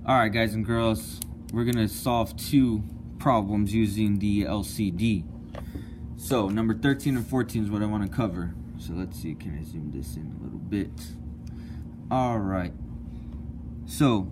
Alright guys and girls, we're going to solve two problems using the LCD. So number 13 and 14 is what I want to cover. So let's see, can I zoom this in a little bit? Alright, so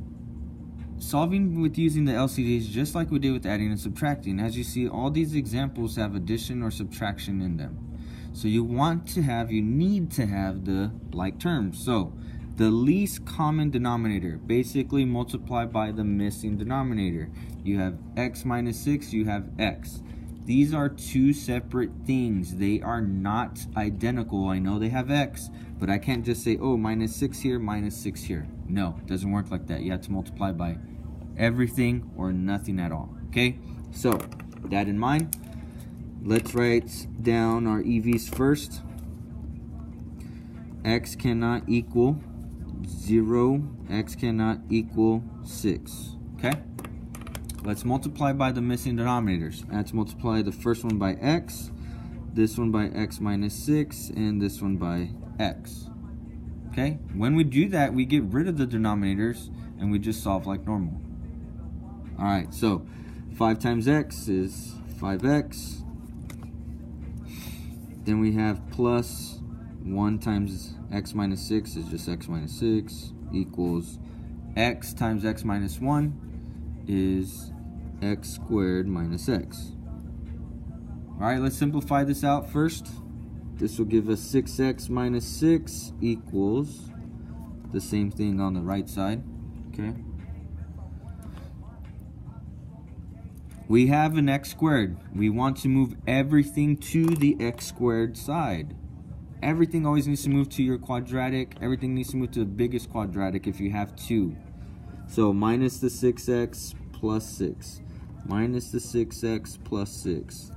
solving with using the LCD is just like we did with adding and subtracting. As you see, all these examples have addition or subtraction in them. So you need to have the like terms. So the least common denominator, basically multiply by the missing denominator. You have x minus 6, you have x. These are two separate things. They are not identical. I know they have x, but I can't just say, oh, minus 6 here, minus 6 here. No, it doesn't work like that. You have to multiply by everything or nothing at all. Okay, so with that in mind, let's write down our EVs first. X cannot equal 0, x cannot equal 6. Okay, let's multiply by the missing denominators. Let's multiply the first one by x, this one by x minus 6, and this one by x. Okay, when we do that, we get rid of the denominators and we just solve like normal. Alright, so 5 times x is 5x. Then we have plus 1 times x minus 6 is just x minus 6 equals x times x minus 1 is x squared minus x. Alright, let's simplify this out first. This will give us 6x minus 6 equals the same thing on the right side. Okay. We have an x squared. We want to move everything to the x squared side. Everything always needs to move to your quadratic. Everything needs to move to the biggest quadratic if you have 2. So minus the 6x plus 6. Minus the 6x plus 6.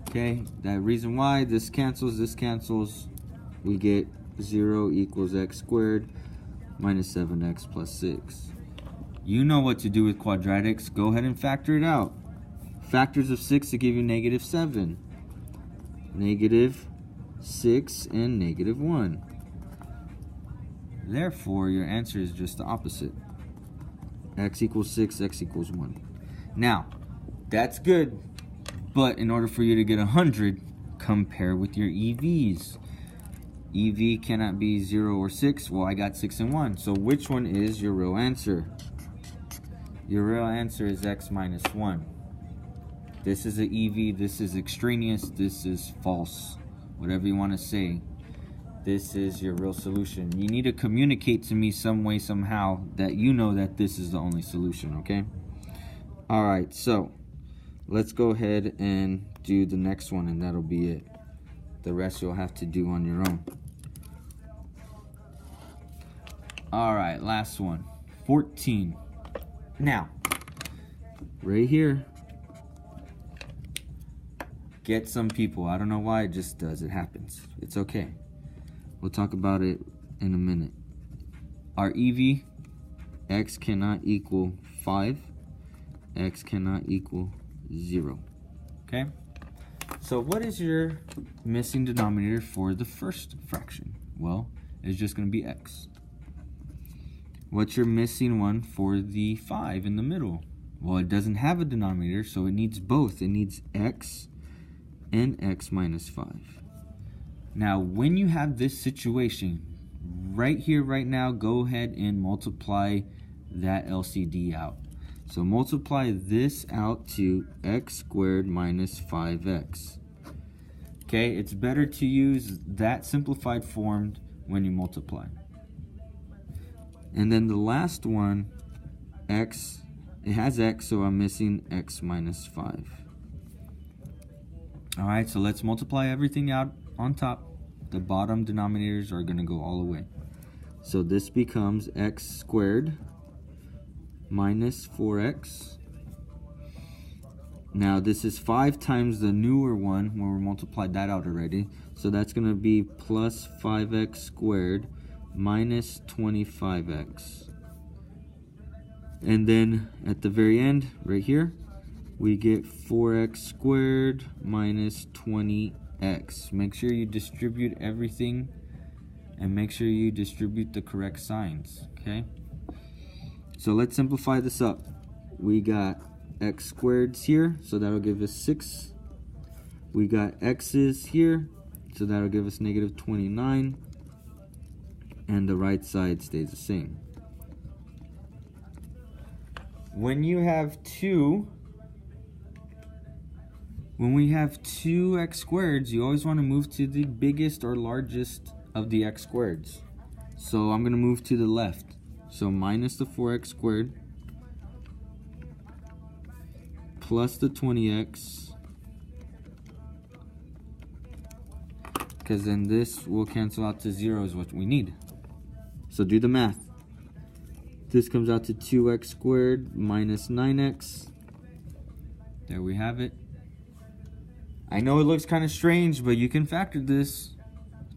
Okay, that reason why this cancels, we get 0 equals x squared minus 7x plus 6. You know what to do with quadratics. Go ahead and factor it out. Factors of 6 to give you negative 7. Negative 6 and negative 1. Therefore, your answer is just the opposite. X equals 6, x equals 1. Now, that's good. But in order for you to get 100, compare with your EVs. EV cannot be 0 or 6. Well, I got 6 and 1. So which one is your real answer? Your real answer is x minus 1. This is an EV. This is extraneous. This is false. Whatever you want to say. This is your real solution. You need to communicate to me some way, somehow, that you know that this is the only solution, okay? Alright, so let's go ahead and do the next one, and that'll be it. The rest you'll have to do on your own. Alright, last one. 14. Now, right here, get some people. I don't know why, it just does. It happens. It's okay. We'll talk about it in a minute. Our EV, x cannot equal 5. X cannot equal 0. Okay? So what is your missing denominator for the first fraction? Well, it's just going to be x. What's your missing one for the 5 in the middle? Well, it doesn't have a denominator, so it needs both. It needs x and x minus 5. Now, when you have this situation, right here, right now, go ahead and multiply that LCD out. So multiply this out to x squared minus 5x. Okay, it's better to use that simplified form when you multiply. And then the last one, x, it has x, so I'm missing x minus 5. Alright, so let's multiply everything out on top. The bottom denominators are going to go all the way. So this becomes x squared minus 4x. Now this is 5 times the newer one when we multiplied that out already. So that's going to be plus 5x squared minus 25x. And then at the very end, right here, we get 4x squared minus 20x. Make sure you distribute everything and make sure you distribute the correct signs, okay? So let's simplify this up. We got x squared here, so that'll give us 6. We got x's here, so that'll give us negative 29. And the right side stays the same. When we have two x squareds, you always want to move to the biggest or largest of the x squareds. So I'm going to move to the left. So minus the 4x squared plus the 20x, because then this will cancel out to 0 is what we need. So do the math. This comes out to 2x squared minus 9x. There we have it. I know it looks kind of strange, but you can factor this.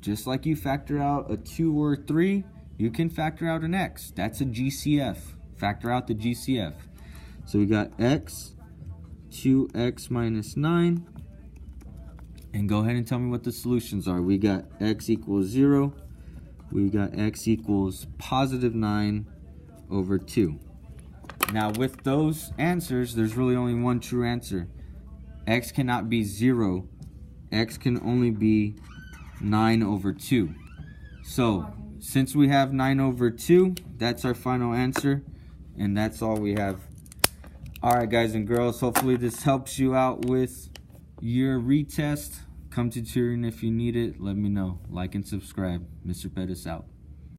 Just like you factor out a 2 or a 3, you can factor out an x. That's a GCF. Factor out the GCF. So we got x, 2x minus 9. And go ahead and tell me what the solutions are. We got x equals 0. We got x equals positive 9 over 2. Now with those answers, there's really only one true answer. X cannot be 0. X can only be 9 over 2. So since we have 9 over 2, that's our final answer. And that's all we have. Alright guys and girls, hopefully this helps you out with your retest. Come to Turing if you need it. Let me know. Like and subscribe. Mr. Pettis out.